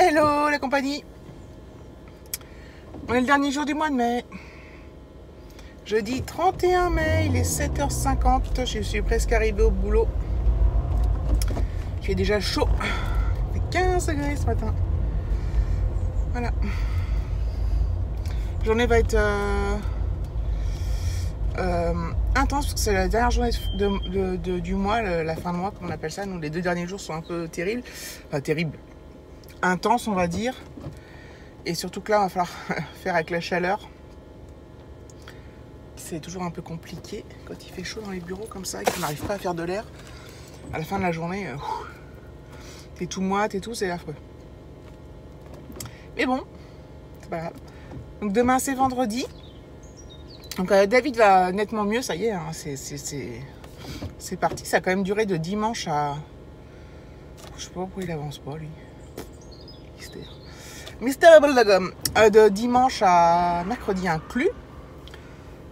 Hello la compagnie. On est le dernier jour du mois de mai. Jeudi 31 mai, il est 7h50. Je suis presque arrivée au boulot. Il fait déjà chaud. Il fait 15 degrés ce matin. Voilà. La journée va être intense parce que c'est la dernière journée du mois, la fin de mois comme on appelle ça. Nous, les 2 derniers jours sont un peu terribles. Enfin, terribles. Intense on va dire, et surtout que là il va falloir faire avec la chaleur. C'est toujours un peu compliqué quand il fait chaud dans les bureaux comme ça et qu'on n'arrive pas à faire de l'air à la fin de la journée. T'es tout moite et tout, c'est affreux, mais bon, c'est pas grave. Donc demain c'est vendredi, donc David va nettement mieux, ça y est, hein, c'est parti. Ça a quand même duré de dimanche à, je sais pas pourquoi il avance pas lui. Mystère de dimanche à mercredi inclus.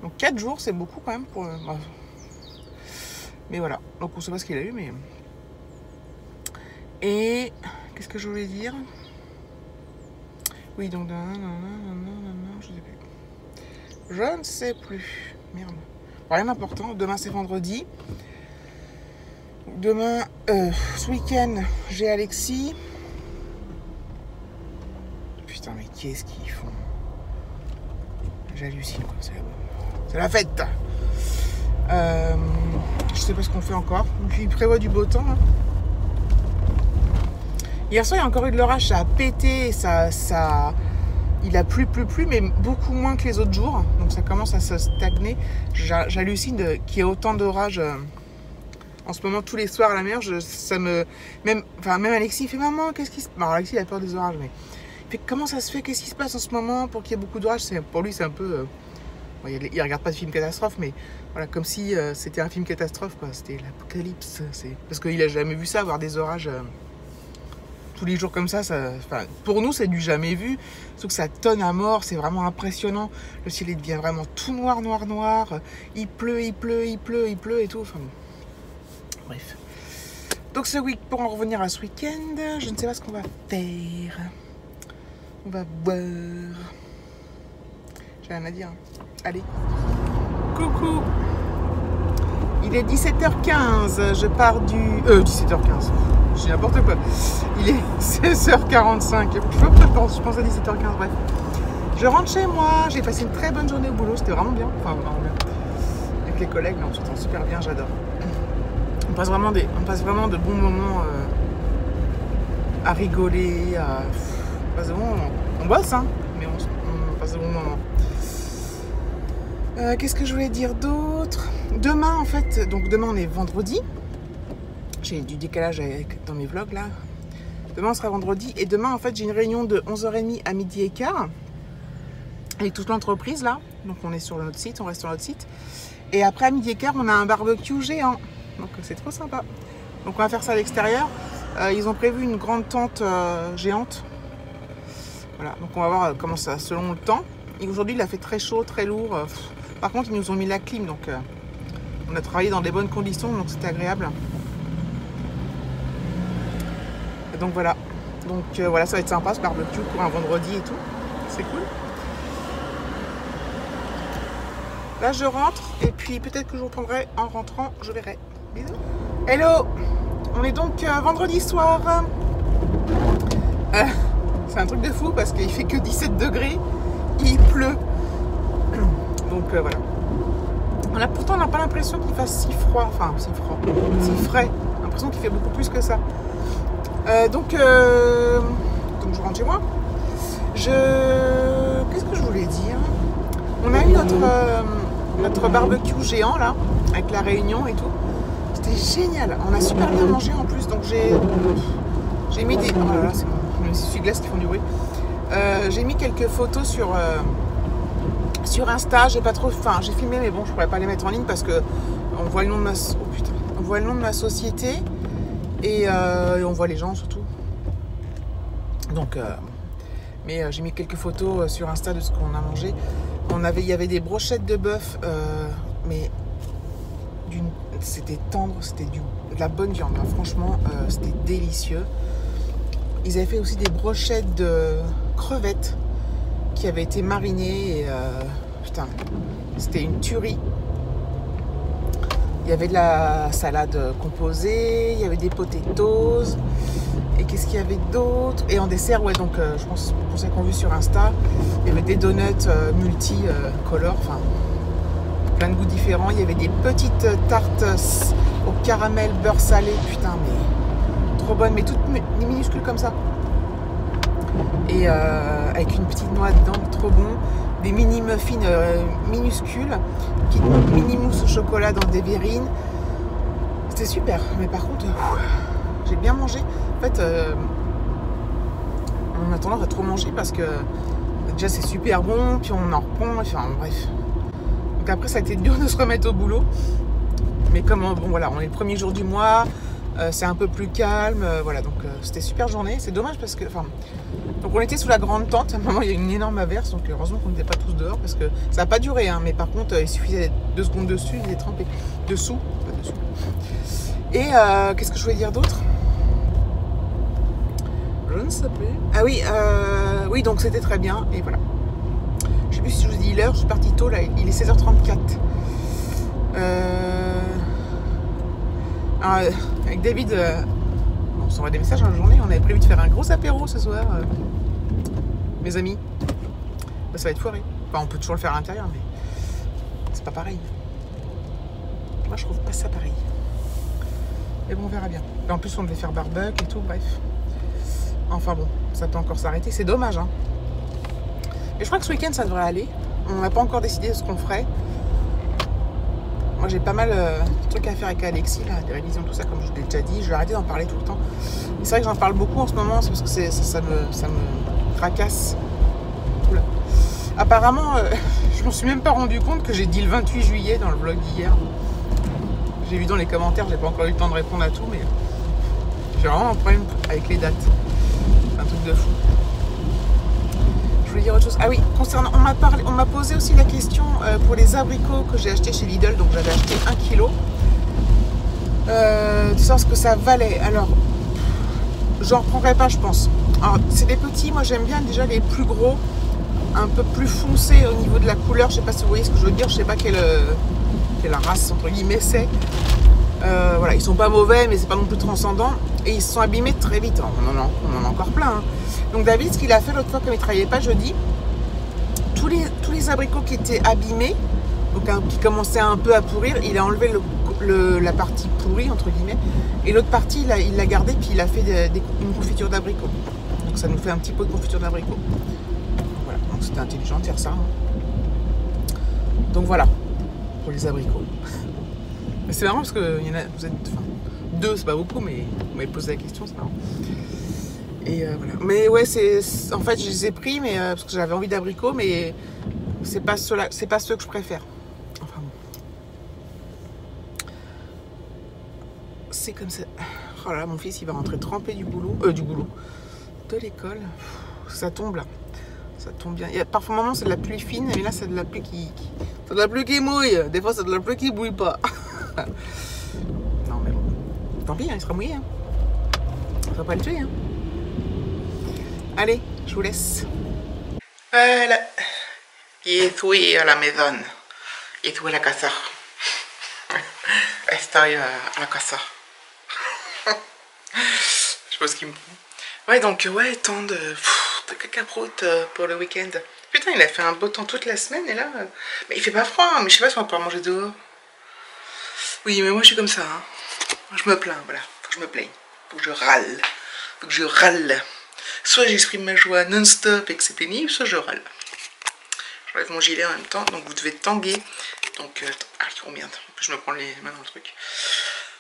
Donc 4 jours, c'est beaucoup quand même pour. Mais voilà. Donc on sait pas ce qu'il a eu, mais. Et qu'est-ce que je voulais dire? Oui, donc je sais plus. Je ne sais plus. Merde. Rien d'important. Demain c'est vendredi. Demain, ce week-end, j'ai Alexis. Putain, mais qu'est-ce qu'ils font? J'hallucine, quoi. C'est la fête. Je sais pas ce qu'on fait encore. Il prévoit du beau temps. Hein. Hier soir, il y a encore eu de l'orage. Ça a pété. Il a plu, mais beaucoup moins que les autres jours. Donc ça commence à se stagner. J'hallucine qu'il y ait autant d'orage. En ce moment, tous les soirs à la mer, même Alexis, il fait maman, qu'est-ce qui se passe? Alors Alexis, il a peur des orages, mais comment ça se fait? Qu'est-ce qui se passe en ce moment pour qu'il y ait beaucoup d'orage? Pour lui, c'est un peu... il regarde pas de film catastrophe, mais voilà, comme si c'était un film catastrophe, quoi. C'était l'apocalypse. Parce qu'il a jamais vu ça, avoir des orages tous les jours comme ça. Pour nous, c'est du jamais vu. Sauf que ça tonne à mort, c'est vraiment impressionnant. Le ciel, il devient vraiment tout noir. Il pleut et tout. Enfin, bref. Donc pour en revenir à ce week-end, je ne sais pas ce qu'on va faire. On va boire. J'ai rien à dire. Allez. Coucou. Il est 17h15. Je pars du... 17h15. J'ai n'importe quoi. Il est 16h45. Je pense à 17h15. Bref. Je rentre chez moi. J'ai passé une très bonne journée au boulot. C'était vraiment bien. Enfin, vraiment bien. Avec les collègues, on s'entend super bien. J'adore. On passe vraiment de bons moments à rigoler, on bosse, hein, mais on passe de bons moments. Qu'est-ce que je voulais dire d'autre? Demain, en fait, donc demain on est vendredi. J'ai du décalage dans mes vlogs là. Demain on sera vendredi et demain en fait j'ai une réunion de 11h30 à 12h15 avec toute l'entreprise là. Donc on est sur notre site, on reste sur notre site. Et après à 12h15 on a un barbecue géant. Donc c'est trop sympa. Donc on va faire ça à l'extérieur. Ils ont prévu une grande tente géante. Voilà, donc on va voir comment ça selon le temps. Et aujourd'hui il a fait très chaud, très lourd. Par contre ils nous ont mis la clim, donc on a travaillé dans des bonnes conditions, donc c'était agréable. Et donc voilà. Donc voilà, ça va être sympa ce barbecue pour un vendredi et tout. C'est cool. Là je rentre et puis peut-être que je vous reprendrai en rentrant, je verrai. Bisous. Hello. On est donc vendredi soir. C'est un truc de fou parce qu'il fait que 17 degrés. Il pleut. Donc voilà. Pourtant on n'a pas l'impression qu'il fasse si froid. Enfin si frais. J'ai l'impression qu'il fait beaucoup plus que ça. Donc je rentre chez moi. Qu'est-ce que je voulais dire? On a eu notre barbecue géant là, avec la réunion et tout. C'était génial. On a super bien mangé en plus. Donc j'ai mis des... Oh là là, c'est mon essuie-glace qui font du bruit. J'ai mis quelques photos sur Insta. J'ai pas trop... Enfin, j'ai filmé, mais bon, je pourrais pas les mettre en ligne parce que on voit le nom de ma... Oh putain. On voit le nom de ma société et on voit les gens surtout. Donc... Mais j'ai mis quelques photos sur Insta de ce qu'on a mangé. Il y avait des brochettes de bœuf, mais c'était tendre, c'était de la bonne viande. Hein. Franchement, c'était délicieux. Ils avaient fait aussi des brochettes de crevettes qui avaient été marinées. Et, putain, c'était une tuerie. Il y avait de la salade composée, il y avait des potatoes. Et qu'est-ce qu'il y avait d'autre? Et en dessert, ouais, donc je pense pour ceux qu'on a vu sur Insta, il y avait des donuts multicolores, enfin plein de goûts différents. Il y avait des petites tartes au caramel beurre salé, putain, mais trop bonnes, mais toutes minuscules comme ça. Et avec une petite noix dedans, trop bon. Des mini muffins minuscules, mini mousse au chocolat dans des verrines. C'était super, mais par contre, j'ai bien mangé. En fait, on a tendance à trop manger parce que déjà c'est super bon, puis on en reprend, enfin bref. Donc après, ça a été dur de se remettre au boulot. Mais comme bon voilà, on est le premier jour du mois, c'est un peu plus calme, voilà, donc c'était super journée. C'est dommage parce que, enfin, donc on était sous la grande tente. À un moment, il y a une énorme averse, donc heureusement qu'on n'était pas tous dehors parce que ça n'a pas duré, hein, mais par contre, il suffisait d'être 2 secondes dessus, il est trempé. Dessous, pas dessous. Et qu'est-ce que je voulais dire d'autre? Je ne sais plus. Ah oui, oui, donc c'était très bien, et voilà. Je sais plus si je vous dis l'heure, je suis partie tôt, là, il est 16h34. Alors, avec David, on s'envoie des messages dans la journée, on avait prévu de faire un gros apéro ce soir. Mes amis, bah, ça va être foiré. Enfin, on peut toujours le faire à l'intérieur, mais c'est pas pareil. Moi, je trouve pas ça pareil. Mais bon, on verra bien. Et en plus, on devait faire barbecue et tout, bref. Enfin bon, ça peut encore s'arrêter, c'est dommage, hein. Mais je crois que ce week-end, ça devrait aller. On n'a pas encore décidé de ce qu'on ferait. Moi, j'ai pas mal de trucs à faire avec Alexis, là, des révisions, tout ça, comme je vous l'ai déjà dit. Je vais arrêter d'en parler tout le temps. C'est vrai que j'en parle beaucoup en ce moment, c'est parce que ça me tracasse. Oula. Apparemment, je m'en suis même pas rendu compte que j'ai dit le 28 juillet dans le vlog d'hier. J'ai vu dans les commentaires, j'ai pas encore eu le temps de répondre à tout, mais j'ai vraiment un problème avec les dates. C'est un truc de fou. Je voulais dire autre chose. Ah oui, concernant, on m'a posé aussi la question pour les abricots que j'ai achetés chez Lidl. Donc j'avais acheté 1 kilo. De savoir ce que ça valait. Alors, j'en reprendrai pas, je pense. Alors, c'est des petits. Moi, j'aime bien déjà les plus gros, un peu plus foncés au niveau de la couleur. Je sais pas si vous voyez ce que je veux dire. Je sais pas quelle race entre guillemets c'est. Voilà, ils sont pas mauvais, mais c'est pas non plus transcendant. Et ils se sont abîmés très vite. On en a encore plein, hein. Donc David, ce qu'il a fait l'autre fois, comme il travaillait pas jeudi, tous les abricots qui étaient abîmés, donc qui commençaient un peu à pourrir, il a enlevé la partie pourrie entre guillemets, et l'autre partie il l'a gardé, puis il a fait une confiture d'abricots. Donc ça nous fait un petit pot de confiture d'abricots. Voilà, donc c'était intelligent de faire ça, hein. Donc voilà pour les abricots. C'est marrant parce que y en a, vous êtes, enfin, 2 c'est pas beaucoup, mais vous m'avez posé la question, c'est marrant. Et voilà. Mais ouais, en fait, je les ai pris, mais parce que j'avais envie d'abricots, mais c'est pas ceux que je préfère. Enfin bon. C'est comme ça. Oh là là, mon fils, il va rentrer trempé du boulot, de l'école. Ça tombe là. Ça tombe bien. Parfois, moment, c'est de la pluie fine, mais là, c'est de la pluie c'est de la pluie qui mouille. Des fois, c'est de la pluie qui bouille pas. Non, mais bon. Tant pis, hein, il sera mouillé. Hein. Ça va pas le tuer, hein. Allez, je vous laisse. Voilà. Estoy a la maison. Estoy a la casa. Estoy a la casa. Je sais pas ce qu'il me prend. Ouais, donc, ouais, temps de cacaproute pour le week-end. Putain, il a fait un beau temps toute la semaine, et là... Mais il fait pas froid, hein, mais je sais pas si on va pouvoir manger dehors. Oui, mais moi, je suis comme ça, hein. Je me plains, voilà. Faut que je me plaigne. Faut que je râle. Faut que je râle. Soit j'exprime ma joie non-stop et que c'est pénible, soit je râle. J'enlève mon gilet en même temps, donc vous devez tanguer. Donc, ah, combien? En plus, je me prends les mains dans le truc.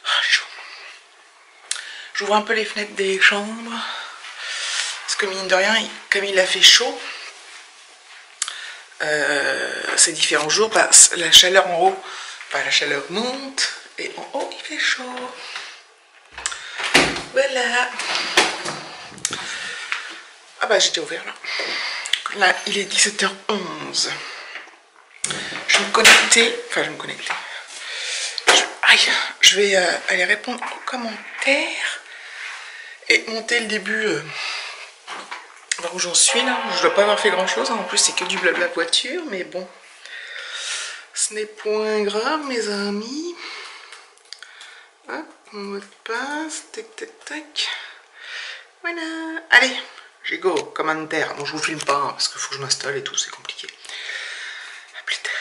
Ah, j'ai chaud. J'ouvre un peu les fenêtres des chambres. Parce que mine de rien, comme il a fait chaud, ces différents jours, bah, la chaleur en haut, bah, la chaleur monte. Et en haut, il fait chaud. Voilà. Ah bah j'ai déjà ouvert là. Là il est 17h11. Je vais me connecter. Enfin je vais me connecter. Je vais aller répondre aux commentaires. et monter le début voir où j'en suis là. Je dois pas avoir fait grand chose, hein. En plus c'est que du blabla voiture, mais bon, ce n'est point grave mes amis. Hop, mon mot de passe, tac tac tac. Voilà, allez, j'ai go, commentaire. Bon, je vous filme pas hein, parce qu'il faut que je m'installe et tout, c'est compliqué. À plus tard.